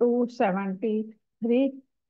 273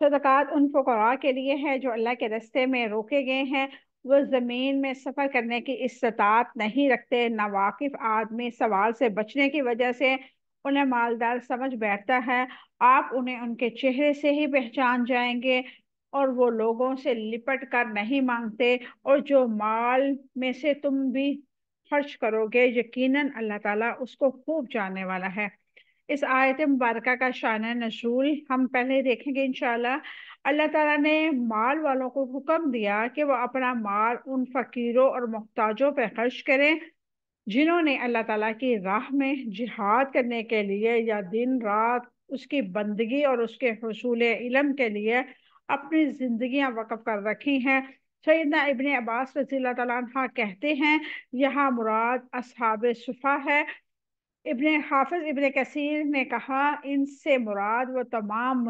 صدقات ان فقراء کے لیے ہے جو اللہ کے راستے میں روکے گئے ہیں، وہ زمین میں سفر کرنے کی استطاعت نہیں رکھتے۔ ناواقف آدمی سوال سے بچنے کی وجہ سے انہیں مالدار سمجھ بیٹھتا ہے۔ آپ انہیں ان کے چہرے سے ہی پہچان جائیں گے، اور وہ لوگوں سے لپٹ کر نہیں مانگتے، اور جو مال میں سے تم بھی خرچ کرو گے یقیناً اللہ تعالیٰ اس کو خوب جاننے والا ہے۔ اس آیت مبارکہ کا شان نزول ہم پہلے دیکھیں گے انشاءاللہ۔ اللہ تعالیٰ نے مال والوں کو حکم دیا کہ وہ اپنا مال ان فقیروں اور محتاجوں پہ خرچ کریں جنہوں نے اللہ تعالیٰ کی راہ میں جہاد کرنے کے لیے یا دن رات اس کی بندگی اور اس کے حصول علم کے لیے اپنی زندگیاں وقف کر رکھی ہیں۔ سیدنا ابن عباس رضی اللہ تعالیٰ عنہ کہتے ہیں یہاں مراد اصحاب صفا ہے۔ حافظ ابن کثیر نے کہا ان سے مراد وہ تمام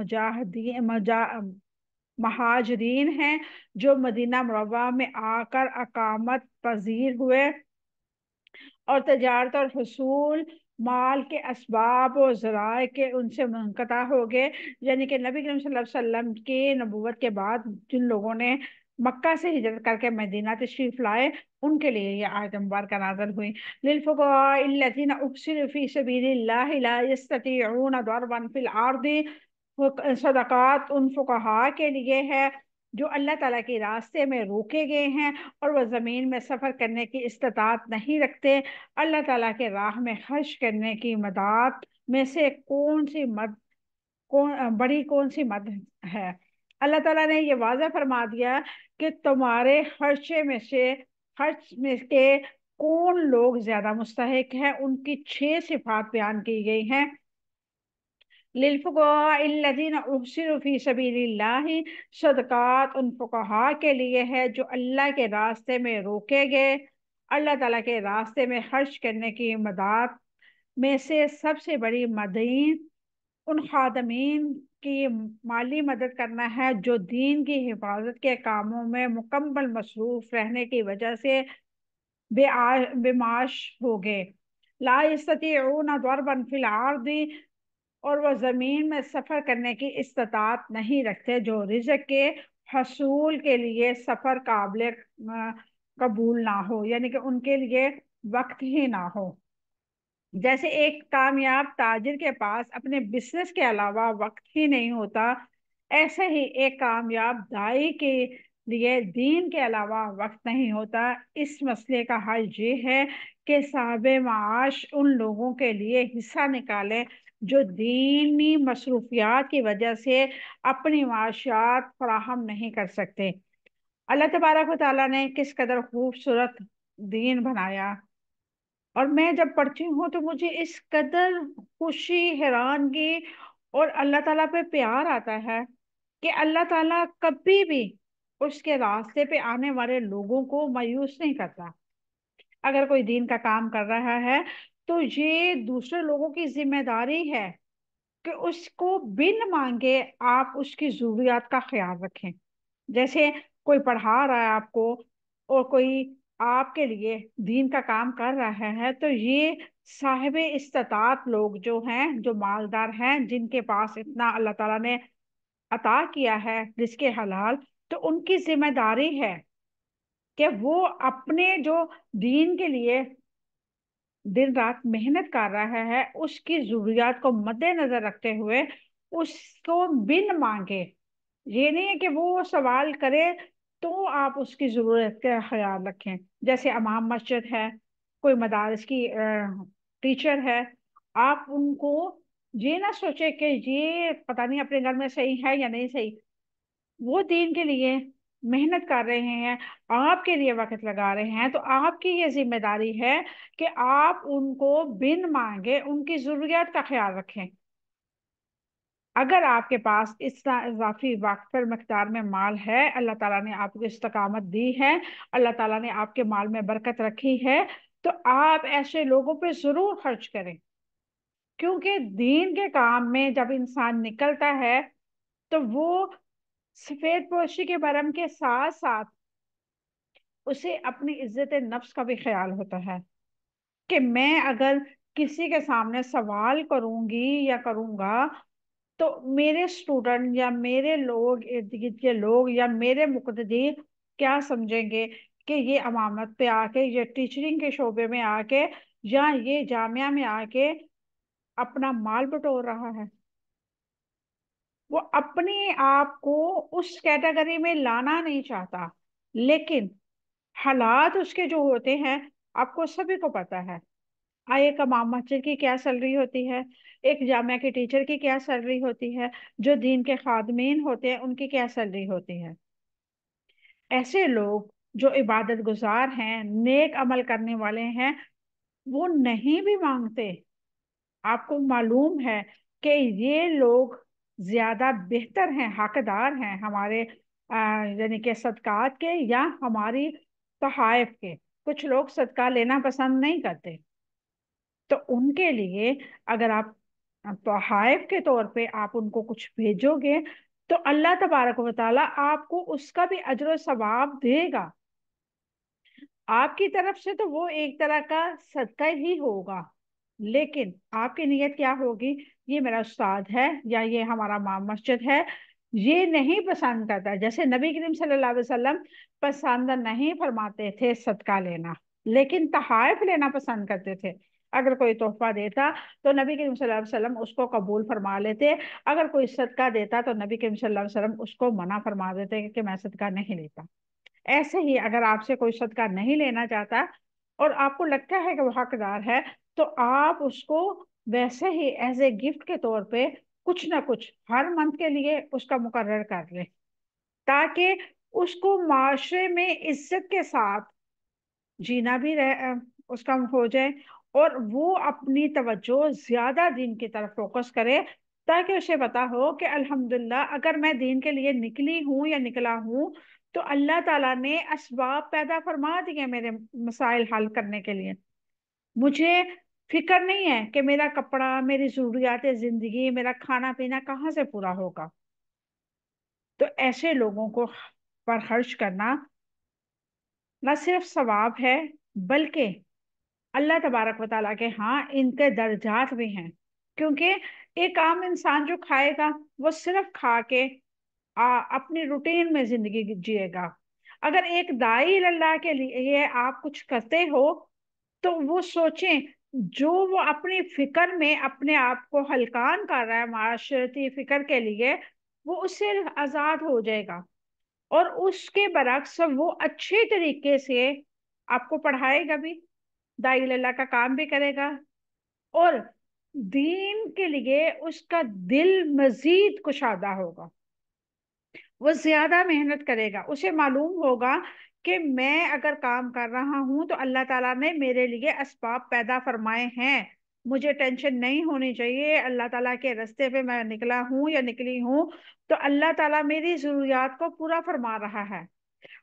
مہاجرین ہیں جو مدینہ منورہ میں آ کر اقامت پذیر ہوئے اور تجارت اور حصول مال کے اسباب و ذرائع کے ان سے منقطع ہو گئے، یعنی کہ نبی کریم صلی اللہ علیہ وسلم کی نبوت کے بعد جن لوگوں نے مکہ سے ہجرت کر کے مدینہ تشریف لائے ان کے لیے یہ آیت مبارکہ نازل ہوئی۔ للفقراء الذین احصروا فی سبیل اللہ لا یستطیعون ضربا فی الارض، صدقات ان فقہا کے لیے ہے جو اللہ تعالیٰ کے راستے میں روکے گئے ہیں اور وہ زمین میں سفر کرنے کی استطاعت نہیں رکھتے۔ اللہ تعالیٰ کے راہ میں خرچ کرنے کی مدد میں سے کون سی مد ہے؟ اللہ تعالیٰ نے یہ واضح فرما دیا کہ تمہارے خرچ میں کے کون لوگ زیادہ مستحق ہیں۔ ان کی 6 صفات بیان کی گئی ہیں۔ للفقراء الذین احصروا فی سبیل اللہ، صدقات ان فقہا کے لیے ہے جو اللہ کے راستے میں روکے گئے۔ اللہ تعالیٰ کے راستے میں خرچ کرنے کی مدد میں سے سب سے بڑی مدین ان خادمین کی مالی مدد کرنا ہے جو دین کی حفاظت کے کاموں میں مکمل مصروف رہنے کی وجہ سے بے معاش ہو گئے۔ لا یستطیعون ضربا فی الارض، اور وہ زمین میں سفر کرنے کی استطاعت نہیں رکھتے جو رزق کے حصول کے لیے سفر قابل قبول نہ ہو، یعنی کہ ان کے لیے وقت ہی نہ ہو۔ جیسے ایک کامیاب تاجر کے پاس اپنے بزنس کے علاوہ وقت ہی نہیں ہوتا، ایسے ہی ایک کامیاب دائی کے لیے دین کے علاوہ وقت نہیں ہوتا۔ اس مسئلے کا حل یہ ہے کہ صاحب معاش ان لوگوں کے لیے حصہ نکالے جو دینی مصروفیات کی وجہ سے اپنی معاشیات فراہم نہیں کر سکتے۔ اللہ تبارک و تعالیٰ نے کس قدر خوبصورت دین بنایا، اور میں جب پڑھتی ہوں تو مجھے اس قدر خوشی، حیرانگی اور اللہ تعالیٰ پہ پیار آتا ہے کہ اللہ تعالیٰ کبھی بھی اس کے راستے پہ آنے والے لوگوں کو مایوس نہیں کرتا۔ اگر کوئی دین کا کام کر رہا ہے تو یہ دوسرے لوگوں کی ذمہ داری ہے کہ اس کو بن مانگے آپ اس کی ضروریات کا خیال رکھیں۔ جیسے کوئی پڑھا رہا ہے آپ کو اور کوئی آپ کے لیے دین کا کام کر رہا ہے، تو یہ صاحب استطاعت لوگ جو ہیں، جو مالدار ہیں، جن کے پاس اتنا اللہ تعالیٰ نے عطا کیا ہے رزق حلال، تو ان کی ذمہ داری ہے کہ وہ اپنے جو دین کے لیے دن رات محنت کر رہا ہے اس کی ضروریات کو مد نظر رکھتے ہوئے اس کو بن مانگے۔ یہ نہیں ہے کہ وہ سوال کرے تو آپ اس کی ضرورت کا خیال رکھیں۔ جیسے امام مسجد ہے، کوئی مدارس کی ٹیچر ہے، آپ ان کو یہ نہ سوچے کہ یہ پتہ نہیں اپنے گھر میں صحیح ہے یا نہیں صحیح، وہ دین کے لیے محنت کر رہے ہیں، آپ کے لیے وقت لگا رہے ہیں، تو آپ کی یہ ذمہ داری ہے کہ آپ ان کو بن مانگے ان کی ضروریات کا خیال رکھیں۔ اگر آپ کے پاس اس طرح اضافی وقت پر مقدار میں مال ہے، اللہ تعالیٰ نے آپ کو استقامت دی ہے، اللہ تعالیٰ نے آپ کے مال میں برکت رکھی ہے، تو آپ ایسے لوگوں پہ ضرور خرچ کریں، کیونکہ دین کے کام میں جب انسان نکلتا ہے تو وہ سفید پوشی کے برم کے ساتھ ساتھ اسے اپنی عزت نفس کا بھی خیال ہوتا ہے کہ میں اگر کسی کے سامنے سوال کروں گی یا کروں گا تو میرے اسٹوڈنٹ یا میرے لوگ، ارد گرد کے لوگ یا میرے مقتدی کیا سمجھیں گے کہ یہ امامت پہ آ کے، یہ ٹیچرنگ کے شعبے میں آ کے، یا یہ جامعہ میں آ کے اپنا مال بٹور رہا ہے۔ وہ اپنے آپ کو اس کیٹیگری میں لانا نہیں چاہتا، لیکن حالات اس کے جو ہوتے ہیں آپ کو سبھی کو پتا ہے۔ ایک امام مسجد کی کیا سیلری ہوتی ہے، ایک جامعہ کے ٹیچر کی کیا سیلری ہوتی ہے، جو دین کے خادمین ہوتے ہیں ان کی کیا سیلری ہوتی ہے۔ ایسے لوگ جو عبادت گزار ہیں، نیک عمل کرنے والے ہیں، وہ نہیں بھی مانگتے۔ آپ کو معلوم ہے کہ یہ لوگ زیادہ بہتر ہیں، حقدار ہیں ہمارے یعنی کہ صدقات کے یا ہماری تحائف کے۔ کچھ لوگ صدقہ لینا پسند نہیں کرتے، تو ان کے لیے اگر آپ تحائف کے طور پہ آپ ان کو کچھ بھیجو گے تو اللہ تبارک و تعالیٰ آپ کو اس کا بھی اجر و ثواب دے گا۔ آپ کی طرف سے تو وہ ایک طرح کا صدقہ ہی ہوگا، لیکن آپ کی نیت کیا ہوگی؟ یہ میرا استاد ہے یا یہ ہمارا امام مسجد ہے، یہ نہیں پسند کرتا۔ جیسے نبی کریم صلی اللہ علیہ وسلم پسند نہیں فرماتے تھے صدقہ لینا، لیکن تحائف لینا پسند کرتے تھے۔ اگر کوئی تحفہ دیتا تو نبی کریم صلی اللہ علیہ وسلم اس کو قبول فرما لیتے، اگر کوئی صدقہ دیتا تو نبی کریم صلی اللہ علیہ وسلم اس کو منع فرما دیتے کہ میں صدقہ نہیں لیتا۔ ایسے ہی اگر آپ سے کوئی صدقہ نہیں لینا چاہتا اور آپ کو لگتا ہے کہ وہ حقدار ہے، تو آپ اس کو ویسے ہی ایز اے گفٹ کے طور پہ کچھ نہ کچھ ہر منتھ کے لیے اس کا مقرر کر لیں، تاکہ اس کو معاشرے میں عزت کے ساتھ جینا بھی اس کا ہو جائے، اور وہ اپنی توجہ زیادہ دین کی طرف فوکس کرے، تاکہ اسے پتا ہو کہ الحمدللہ اگر میں دین کے لیے نکلی ہوں یا نکلا ہوں تو اللہ تعالیٰ نے اسباب پیدا فرما دیے میرے مسائل حل کرنے کے لیے۔ مجھے فکر نہیں ہے کہ میرا کپڑا، میری ضروریات زندگی، میرا کھانا پینا کہاں سے پورا ہوگا۔ تو ایسے لوگوں کو پر خرچ کرنا نہ صرف ثواب ہے، بلکہ اللہ تبارک و تعالیٰ کے ہاں ان کے درجات بھی ہیں۔ کیونکہ ایک عام انسان جو کھائے گا وہ صرف کھا کے اپنی روٹین میں زندگی جیے گا۔ اگر ایک داعی اللہ کے لیے آپ کچھ کرتے ہو تو وہ سوچیں، جو وہ اپنی فکر میں اپنے آپ کو ہلکان کر رہا ہے معاشرتی فکر کے لیے، وہ اس سے آزاد ہو جائے گا، اور اس کے برعکس وہ اچھے طریقے سے آپ کو پڑھائے گا بھی، داعی اللہ کا کام بھی کرے گا، اور دین کے لیے اس کا دل مزید کشادہ ہوگا، وہ زیادہ محنت کرے گا۔ اسے معلوم ہوگا کہ میں اگر کام کر رہا ہوں تو اللہ تعالیٰ نے میرے لیے اسباب پیدا فرمائے ہیں، مجھے ٹینشن نہیں ہونی چاہیے۔ اللہ تعالیٰ کے راستے پہ میں نکلا ہوں یا نکلی ہوں تو اللہ تعالیٰ میری ضروریات کو پورا فرما رہا ہے،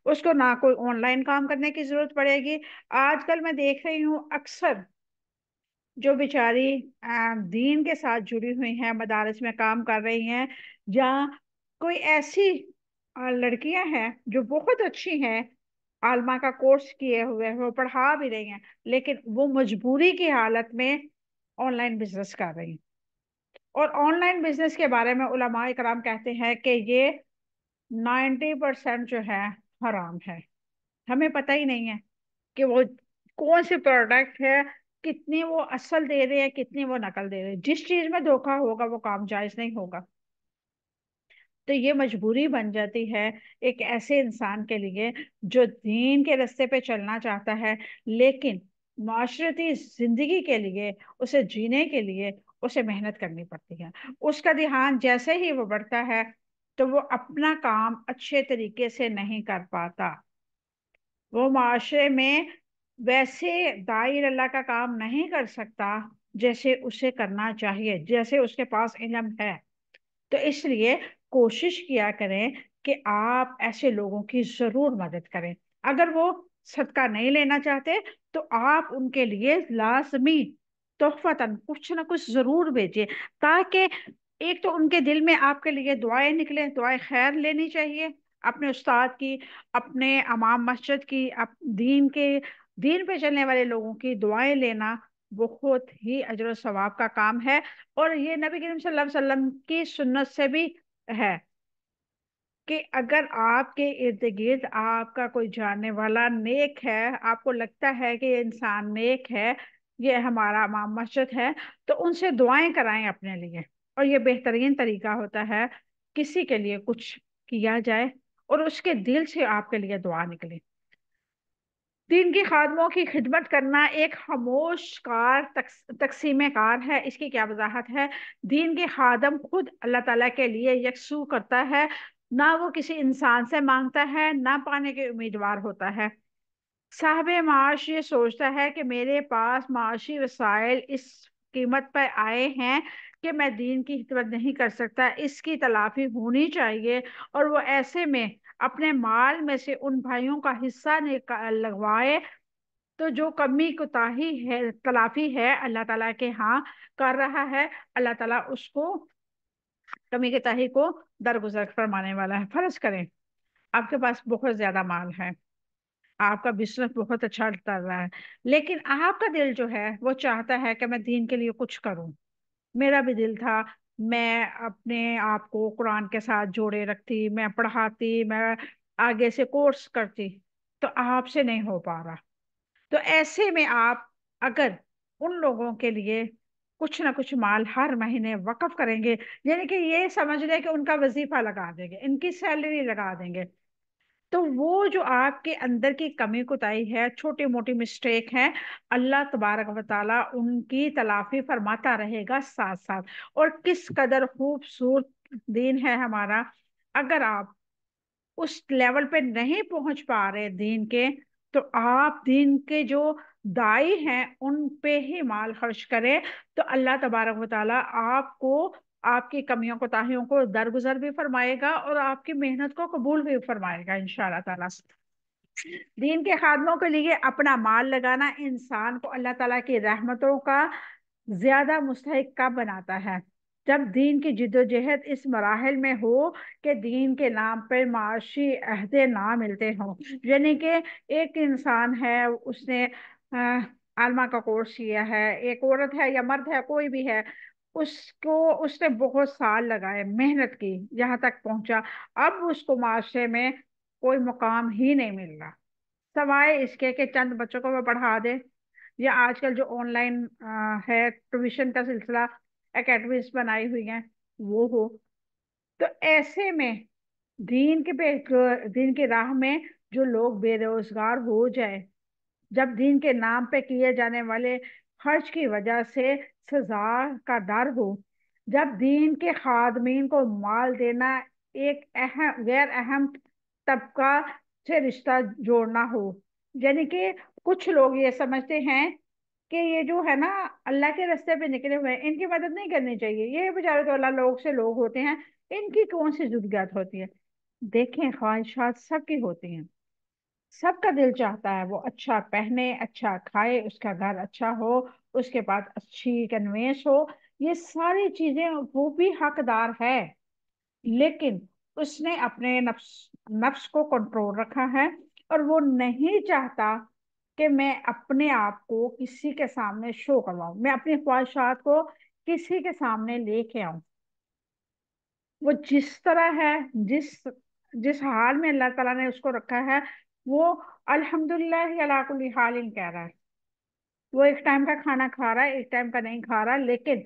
اس کو نہ کوئی آن لائن کام کرنے کی ضرورت پڑے گی۔ آج کل میں دیکھ رہی ہوں اکثر جو بیچاری دین کے ساتھ جڑی ہوئی ہیں، مدارس میں کام کر رہی ہیں، یا کوئی ایسی لڑکیاں ہیں جو بہت اچھی ہیں، عالمہ کا کورس کیے ہوئے ہیں، وہ پڑھا بھی رہی ہیں، لیکن وہ مجبوری کی حالت میں آن لائن بزنس کر رہی ہیں۔ اور آن لائن بزنس کے بارے میں علماء کرام کہتے ہیں کہ یہ 90% جو ہے حرام ہے۔ ہمیں پتہ ہی نہیں ہے کہ وہ کون سی پروڈکٹ ہے، کتنی وہ اصل دے رہے ہیں، کتنی وہ نقل دے رہے ہیں۔ جس چیز میں دھوکا ہوگا وہ کام جائز نہیں ہوگا۔ تو یہ مجبوری بن جاتی ہے ایک ایسے انسان کے لیے جو دین کے راستے پہ چلنا چاہتا ہے، لیکن معاشرتی زندگی کے لیے، اسے جینے کے لیے اسے محنت کرنی پڑتی ہے۔ اس کا دھیان جیسے ہی وہ بڑھتا ہے تو وہ اپنا کام اچھے طریقے سے نہیں کر پاتا، وہ معاشرے میں ویسے داعی اللہ کا کام نہیں کر سکتا جیسے اسے کرنا چاہیے، جیسے اس کے پاس علم ہے۔ تو اس لیے کوشش کیا کریں کہ آپ ایسے لوگوں کی ضرور مدد کریں۔ اگر وہ صدقہ نہیں لینا چاہتے تو آپ ان کے لیے لازمی تحفتاً کچھ نہ کچھ ضرور بھیجیں، تاکہ ایک تو ان کے دل میں آپ کے لیے دعائیں نکلیں، دعائیں خیر لینی چاہیے اپنے استاد کی، اپنے امام مسجد کی، دین پہ چلنے والے لوگوں کی دعائیں لینا بہت ہی اجر و ثواب کا کام ہے، اور یہ نبی کریم صلی اللہ علیہ وسلم کی سنت سے بھی ہے کہ اگر آپ کے ارد گرد آپ کا کوئی جاننے والا نیک ہے، آپ کو لگتا ہے کہ یہ انسان نیک ہے، یہ ہمارا امام مسجد ہے، تو ان سے دعائیں کرائیں اپنے لیے۔ اور یہ بہترین طریقہ ہوتا ہے کسی کے لیے کچھ کیا جائے اور اس کے دل سے آپ کے لیے دعا نکلے۔ دین کی خادموں کی خدمت کرنا ایک خاموش کار تقسیم کار ہے۔ اس کی کیا وضاحت ہے؟ دین کے خادم خود اللہ تعالیٰ کے لیے یکسو کرتا ہے، نہ وہ کسی انسان سے مانگتا ہے، نہ پانے کے امیدوار ہوتا ہے۔ صاحب معاش یہ سوچتا ہے کہ میرے پاس معاشی وسائل اس قیمت پر آئے ہیں کہ میں دین کی خدمت نہیں کر سکتا، اس کی تلافی ہونی چاہیے، اور وہ ایسے میں اپنے مال میں سے ان بھائیوں کا حصہ لگوائے تو جو کمی کوتاہی ہے تلافی ہے اللہ تعالیٰ کے ہاں کر رہا ہے، اللہ تعالیٰ اس کو کمی کوتاہی کو درگزر فرمانے والا ہے۔ فرض کریں آپ کے پاس بہت زیادہ مال ہے، آپ کا بزنس بہت اچھا چل رہا ہے، لیکن آپ کا دل جو ہے وہ چاہتا ہے کہ میں دین کے لیے کچھ کروں۔ میرا بھی دل تھا، میں اپنے آپ کو قرآن کے ساتھ جوڑے رکھتی، میں پڑھاتی، میں آگے سے کورس کرتی، تو آپ سے نہیں ہو پا رہا۔ تو ایسے میں آپ اگر ان لوگوں کے لیے کچھ نہ کچھ مال ہر مہینے وقف کریں گے، یعنی کہ یہ سمجھ لیں کہ ان کا وظیفہ لگا دیں گے، ان کی سیلری لگا دیں گے، تو وہ جو آپ کے اندر کی کمی کوتاہی ہے، چھوٹی موٹی مسٹیک ہے، اللہ تبارک و تعالیٰ ان کی تلافی فرماتا رہے گا ساتھ ساتھ۔ اور کس قدر خوبصورت دین ہے ہمارا! اگر آپ اس لیول پہ نہیں پہنچ پا رہے دین کے، تو آپ دین کے جو دائی ہیں ان پہ ہی مال خرچ کریں، تو اللہ تبارک و تعالیٰ آپ کو آپ کی کمیوں کوتاہیوں کو درگزر بھی فرمائے گا اور آپ کی محنت کو قبول بھی فرمائے گا انشاءاللہ تعالیٰ۔ دین کے خادموں کے لیے اپنا مال لگانا انسان کو اللہ تعالیٰ کی رحمتوں کا زیادہ مستحق کب بناتا ہے؟ جب دین کی جد و جہد اس مراحل میں ہو کہ دین کے نام پر معاشی عہدے نہ ملتے ہوں، یعنی کہ ایک انسان ہے، اس نے عالمہ کا کورس کیا ہے، ایک عورت ہے یا مرد ہے کوئی بھی ہے، اس کو اس نے بہت سال لگائے، محنت کی، یہاں تک پہنچا، اب اس کو معاشرے میں کوئی مقام ہی نہیں مل رہا، سوائے اس کے کہ چند بچوں کو وہ پڑھا دے، یا آج کل جو آن لائن ہے ٹیوشن کا سلسلہ، اکیڈمیز بنائی ہوئی ہیں وہ ہو۔ تو ایسے میں دین کی راہ میں جو لوگ بے روزگار ہو جائے، جب دین کے نام پہ کیے جانے والے خرچ کی وجہ سے سزا کا ڈر ہو، جب دین کے خادمین کو مال دینا ایک غیر اہم طبقہ سے رشتہ جوڑنا ہو، یعنی کہ کچھ لوگ یہ سمجھتے ہیں کہ یہ جو ہے نا اللہ کے راستے پہ نکلے ہوئے ہیں، ان کی مدد نہیں کرنی چاہیے، یہ بیچارے تو اللہ لوگ سے لوگ ہوتے ہیں، ان کی کون سی ضروریات ہوتی ہے؟ دیکھیں، خواہشات سب کی ہوتی ہیں، سب کا دل چاہتا ہے وہ اچھا پہنے، اچھا کھائے، اس کا گھر اچھا ہو، اس کے پاس اچھی کنوینس ہو، یہ ساری چیزیں وہ بھی حقدار ہے، لیکن اس نے اپنے نفس کو کنٹرول رکھا ہے، اور وہ نہیں چاہتا کہ میں اپنے آپ کو کسی کے سامنے شو کرواؤں، میں اپنی خواہشات کو کسی کے سامنے لے کے آؤں۔ وہ جس طرح ہے، جس جس حال میں اللہ تعالیٰ نے اس کو رکھا ہے، وہ الحمدللہ علی کل حال کہہ رہا ہے۔ وہ ایک ٹائم کا کھانا کھا رہا ہے، ایک ٹائم کا نہیں کھا رہا، لیکن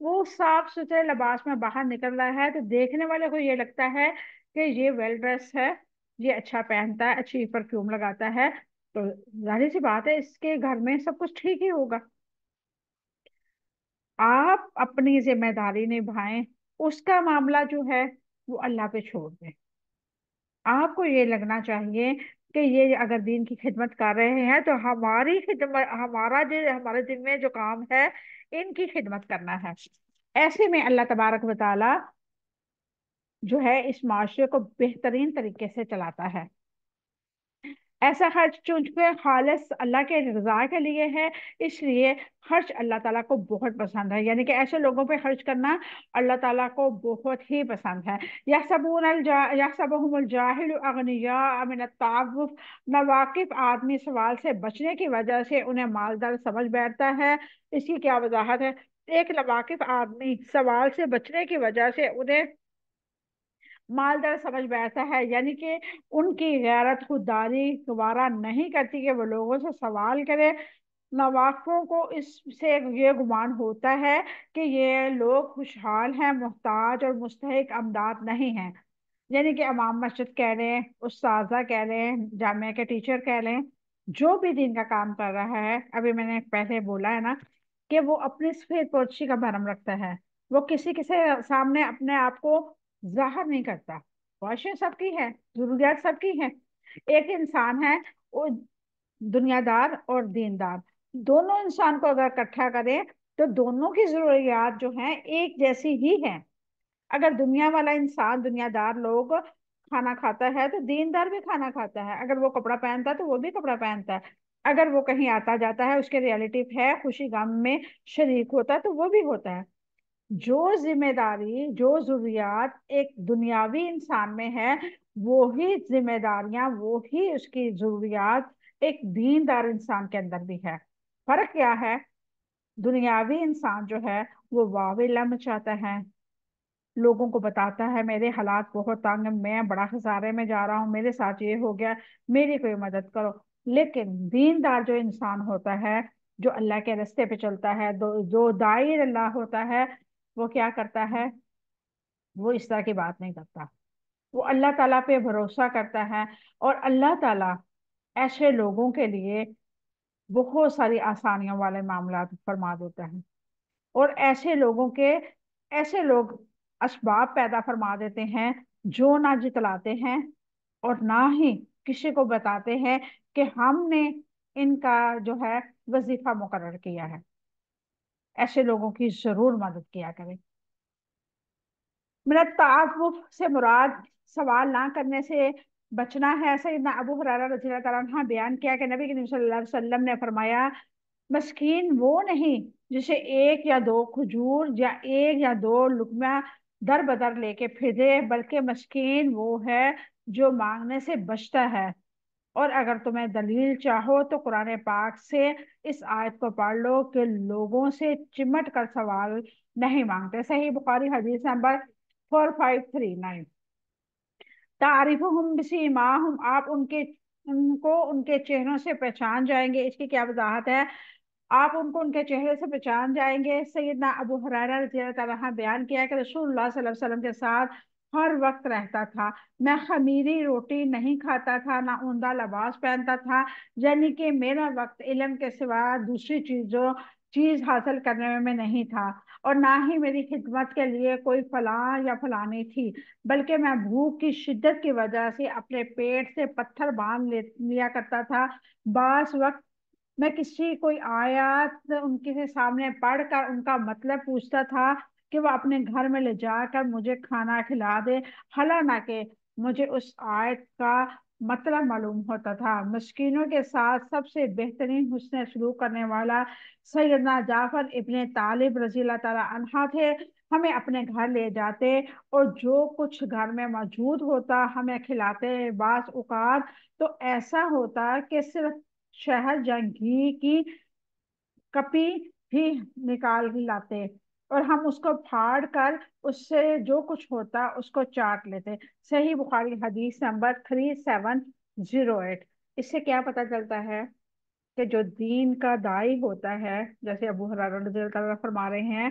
وہ صاف ستھرے لباس میں باہر نکل رہا ہے، تو دیکھنے والے کو یہ لگتا ہے کہ یہ ویل ڈریس ہے، یہ اچھا پہنتا ہے، اچھی پرفیوم لگاتا ہے، تو ظاہر سی بات ہے اس کے گھر میں سب کچھ ٹھیک ہی ہوگا۔ آپ اپنی ذمہ داری نبھائیں، اس کا معاملہ جو ہے وہ اللہ پہ چھوڑ دیں۔ آپ کو یہ لگنا چاہیے کہ یہ اگر دین کی خدمت کر رہے ہیں تو ہماری خدمت، ہمارے دن میں جو کام ہے ان کی خدمت کرنا ہے۔ ایسے میں اللہ تبارک و تعالی جو ہے اس معاشرے کو بہترین طریقے سے چلاتا ہے۔ ایسا خرچ چونکہ خالص اللہ کے رضا کے لیے ہے، اس لیے خرچ اللہ تعالیٰ کو بہت پسند ہے، یعنی کہ ایسے لوگوں پہ خرچ کرنا اللہ تعالیٰ کو بہت ہی پسند ہے۔ یحسبهم الجاہل اغنیاء من التعفف، ناواقف آدمی سوال سے بچنے کی وجہ سے انہیں مالدار سمجھ بیٹھتا ہے۔ اس کی کیا وضاحت ہے؟ ایک ناواقف آدمی سوال سے بچنے کی وجہ سے انہیں مالدار سمجھ بیٹھتا ہے، یعنی کہ ان کی غیرت خودداری گوارا نہیں کرتی کہ وہ لوگوں سے سوال کرے۔ نواقفوں کو اس سے یہ گمان ہوتا ہے کہ یہ لوگ خوشحال ہیں، محتاج اور مستحق امداد نہیں ہیں، یعنی کہ امام مسجد کہہ لیں، استاذہ کہہ لیں، جامعہ کے ٹیچر کہہ لیں، جو بھی دین کا کام کر رہا ہے۔ ابھی میں نے پہلے بولا ہے نا کہ وہ اپنی سفید پوشی کا بھرم رکھتا ہے، وہ کسی کے سامنے اپنے آپ کو ظاہر نہیں کرتا۔ خواہشیں سب کی ہے، ضروریات سب کی ہیں۔ ایک انسان ہے وہ دنیا دار اور دیندار، دونوں انسان کو اگر اکٹھا کریں تو دونوں کی ضروریات جو ہیں ایک جیسی ہی ہیں۔ اگر دنیا والا انسان، دنیا دار لوگ کھانا کھاتا ہے تو دیندار بھی کھانا کھاتا ہے، اگر وہ کپڑا پہنتا ہے تو وہ بھی کپڑا پہنتا ہے، اگر وہ کہیں آتا جاتا ہے، اس کے ریلیٹیو ہے، خوشی غم میں شریک ہوتا ہے تو وہ بھی ہوتا ہے۔ جو ذمہ داری، جو ضروریات ایک دنیاوی انسان میں ہے، وہی ذمہ داریاں، وہی اس کی ضروریات ایک دیندار انسان کے اندر بھی ہے۔ فرق کیا ہے؟ دنیاوی انسان جو ہے وہ واویلا مچاتا ہے، لوگوں کو بتاتا ہے میرے حالات بہت تنگ ہیں، میں بڑا خسارے میں جا رہا ہوں، میرے ساتھ یہ ہو گیا، میری کوئی مدد کرو۔ لیکن دیندار جو انسان ہوتا ہے، جو اللہ کے راستے پہ چلتا ہے، جو داعی اللہ ہوتا ہے، وہ کیا کرتا ہے؟ وہ اس طرح کی بات نہیں کرتا، وہ اللہ تعالیٰ پہ بھروسہ کرتا ہے، اور اللہ تعالیٰ ایسے لوگوں کے لیے بہت ساری آسانیوں والے معاملات فرما دیتا ہے، اور ایسے لوگ اسباب پیدا فرما دیتے ہیں جو نہ جتلاتے ہیں اور نہ ہی کسی کو بتاتے ہیں کہ ہم نے ان کا جو ہے وظیفہ مقرر کیا ہے۔ ایسے لوگوں کی ضرور مدد کیا کریں۔ میرا تعفف سے مراد سوال نہ کرنے سے بچنا ہے۔ سیدنا ابو ہریرہ رضی اللہ تعالیٰ عنہ بیان کیا کہ نبی کریم صلی اللہ علیہ وسلم نے فرمایا، مسکین وہ نہیں جسے ایک یا دو کھجور یا ایک یا دو لقمہ در بدر لے کے پھرے، بلکہ مسکین وہ ہے جو مانگنے سے بچتا ہے۔ اور اگر تمہیں دلیل چاہو تو قرآن پاک سے اس آیت کو پڑھ لو کہ لوگوں سے چمٹ کر سوال نہیں مانگتے۔ صحیح بخاری حدیث نمبر 4539۔ تعریفہم بسیماہم، آپ ان کو ان کے چہروں سے پہچان جائیں گے۔ اس کی کیا وضاحت ہے؟ آپ ان کو ان کے چہرے سے پہچان جائیں گے۔ سیدنا ابو ہریرہ رضی اللہ تعالیٰ عنہ بیان کیا کہ رسول اللہ صلی اللہ علیہ وسلم کے ساتھ ہر وقت رہتا تھا، میں خمیری روٹی نہیں کھاتا تھا، نہ عمدہ لباس پہنتا تھا، یعنی کہ میرا وقت علم کے سوا دوسری چیز حاصل کرنے میں نہیں تھا، اور نہ ہی میری خدمت کے لیے کوئی فلاں یا فلانی تھی، بلکہ میں بھوک کی شدت کی وجہ سے اپنے پیٹ سے پتھر باندھ لیا کرتا تھا۔ بعض وقت میں کسی کوئی آیات ان کے سامنے پڑھ کر ان کا مطلب پوچھتا تھا کہ وہ اپنے گھر میں لے جا کر مجھے کھانا کھلا دے، حالانکہ مجھے اس آیت کا مطلب معلوم ہوتا تھا۔ مسکینوں کے ساتھ سب سے بہترین حسن سلوک کرنے والا سیدنا جعفر ابن طالب رضی اللہ تعالیٰ عنہ تھے، ہمیں اپنے گھر لے جاتے اور جو کچھ گھر میں موجود ہوتا ہمیں کھلاتے۔ بعض اوقات تو ایسا ہوتا کہ صرف شہد یا گھی کی کپی بھی نکال لاتے، اور ہم اس کو پھاڑ کر اس سے جو کچھ ہوتا اس کو چاٹ لیتے۔ صحیح بخاری حدیث نمبر 3708۔ اس سے کیا پتہ چلتا ہے کہ جو دین کا داعی ہوتا ہے، جیسے ابو ہریرہ رضی اللہ تعالیٰ فرما رہے ہیں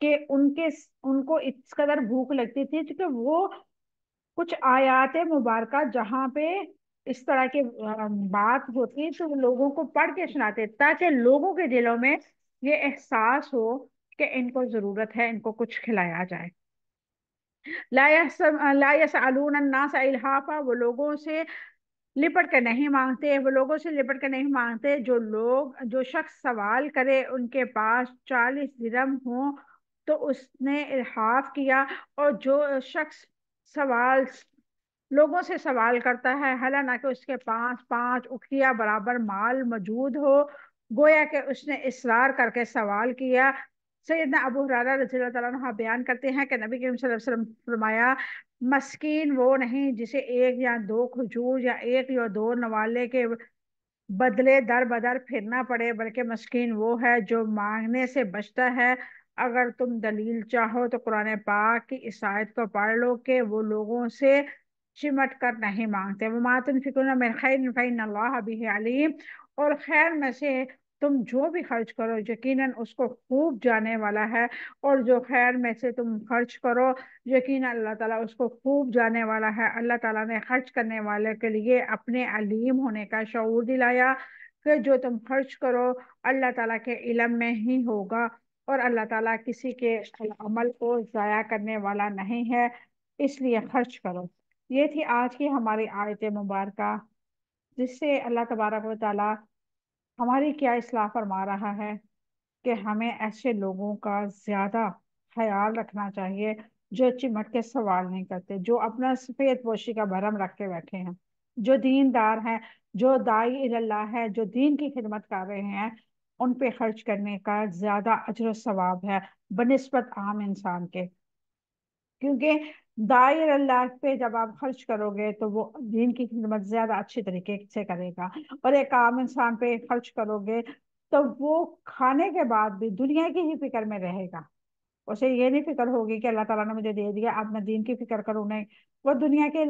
کہ ان کو اس قدر بھوک لگتی تھی کہ وہ کچھ آیات مبارکہ جہاں پہ اس طرح کی بات ہوتی تو وہ لوگوں کو پڑھ کے سناتے تاکہ لوگوں کے دلوں میں یہ احساس ہو کہ ان کو ضرورت ہے، ان کو کچھ کھلایا جائے۔ لا يسألون الناس الحافا، وہ لوگوں سے لپٹ کے نہیں مانگتے، وہ لوگوں سے لپٹ کے نہیں مانگتے۔ جو شخص سوال کرے ان کے پاس 40 درہم ہوں تو اس نے الحاف کیا، اور جو شخص سوال لوگوں سے سوال کرتا ہے، حالانکہ اس کے پاس 5 اٹھیا برابر مال موجود ہو، گویا کہ اس نے اصرار کر کے سوال کیا۔ سیدنا ابو ہریرہ رضی اللہ تعالیٰ عنہ بیان کرتے ہیں کہ نبی کریم صلی اللہ علیہ وسلم فرمایا، مسکین وہ نہیں جسے ایک یا دو کھجور یا ایک یا دو نوالے کے بدلے در بدر پھرنا پڑے، بلکہ مسکین وہ ہے جو مانگنے سے بچتا ہے۔ اگر تم دلیل چاہو تو قرآن پاک کی اس آیت کو پڑھ لو کہ وہ لوگوں سے چمٹ کر نہیں مانگتے۔ وَمَا تُنْفِقُونَ مِنْ خَيْرٍ فَإِنَّ اللَّهَ بِهِ عَلِيمٌ، اور خیر میں سے تم جو بھی خرچ کرو یقیناً اس کو خوب جانے والا ہے، اور جو خیر میں سے تم خرچ کرو یقیناً اللہ تعالیٰ اس کو خوب جانے والا ہے۔ اللہ تعالیٰ نے خرچ کرنے والے کے لیے اپنے علیم ہونے کا شعور دلایا کہ جو تم خرچ کرو اللہ تعالیٰ کے علم میں ہی ہوگا، اور اللہ تعالیٰ کسی کے عمل کو ضائع کرنے والا نہیں ہے، اس لیے خرچ کرو۔ یہ تھی آج کی ہماری آیت مبارکہ، جس سے اللہ تبارک و تعالیٰ ہماری کیا اصلاح فرما رہا ہے کہ ہمیں ایسے لوگوں کا زیادہ خیال رکھنا چاہیے جو چمٹ کے سوال نہیں کرتے، جو اپنا سفید پوشی کا بھرم رکھ کے بیٹھے ہیں، جو دیندار ہیں، جو داعی اللہ ہے، جو دین کی خدمت کر رہے ہیں۔ ان پہ خرچ کرنے کا زیادہ اجر و ثواب ہے بنسبت عام انسان کے، کیونکہ دائر اللہ پہ جب آپ خرچ کرو گے تو وہ دین کی خدمت زیادہ اچھی طریقے سے کرے گا، اور ایک عام انسان پہ خرچ کرو گے تو وہ کھانے کے بعد بھی دنیا کی ہی فکر میں رہے گا۔ اسے یہ نہیں فکر ہوگی کہ اللہ تعالیٰ نے مجھے دے دیا، اب میں دین کی فکر کروں نہیں، وہ دنیا کے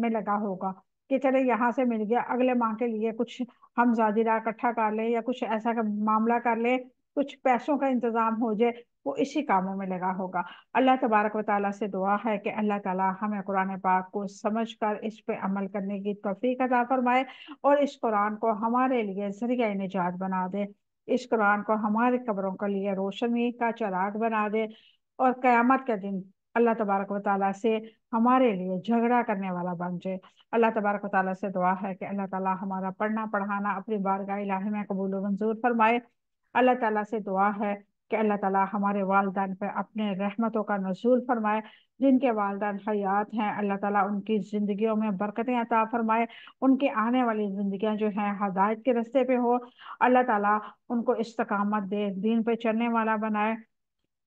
میں لگا ہوگا کہ چلے یہاں سے مل گیا، اگلے ماہ کے لیے کچھ ہم زادیرہ اکٹھا کر لیں یا کچھ ایسا کا معاملہ کر لیں، کچھ پیسوں کا انتظام ہو جائے، وہ اسی کاموں میں لگا ہوگا۔ اللہ تبارک و تعالیٰ سے دعا ہے کہ اللہ تعالیٰ ہمیں قرآن پاک کو سمجھ کر اس پہ عمل کرنے کی توفیق عطا فرمائے، اور اس قرآن کو ہمارے لیے ذریعہ نجات بنا دے، اس قرآن کو ہمارے قبروں کے لیے روشنی کا چراغ بنا دے، اور قیامت کے دن اللہ تبارک و تعالیٰ سے ہمارے لیے جھگڑا کرنے والا بن جائے۔ اللہ تبارک و تعالیٰ سے دعا ہے کہ اللہ تعالیٰ ہمارا پڑھنا پڑھانا اپنی بارگاہ الہی میں قبول و منظور فرمائے۔ اللہ تعالیٰ سے دعا ہے کہ اللہ تعالیٰ ہمارے والدین پہ اپنے رحمتوں کا نزول فرمائے، جن کے والدین حیات ہیں اللہ تعالیٰ ان کی زندگیوں میں برکتیں عطا فرمائے، ان کی آنے والی زندگیاں جو ہیں ہدایت کے راستے پہ ہو، اللہ تعالیٰ ان کو استقامت دے، دین پہ چلنے والا بنائے،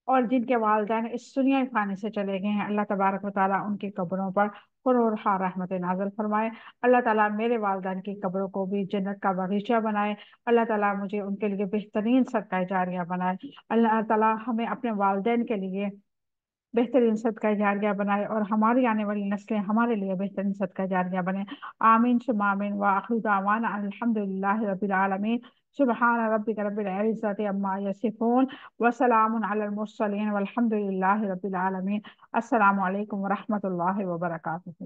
اور جن کے والدین اس دنیا فانی سے چلے گئے ہیں اللہ تبارک و تعالیٰ ان کی قبروں پر قرورہا رحمت نازل فرمائے۔ اللہ تعالیٰ میرے والدین کی قبروں کو بھی جنت کا باغیچہ بنائے، اللہ تعالیٰ مجھے ان کے لیے بہترین صدقہ جاریہ بنائے، اللہ تعالیٰ ہمیں اپنے والدین کے لیے بہترین صدقہ جاریہ بنائے، اور ہماری آنے والی نسلیں ہمارے لیے بہترین صدقہ جاریہ بنے۔ آمین ثم آمین، وآخر دعوانا الحمد للہ رب العالمین۔ سبحان ربک رب العزت عما یصفون، وسلام علی المرسلین، والحمد للہ رب العالمین۔ السلام علیکم ورحمۃ اللہ وبرکاتہ۔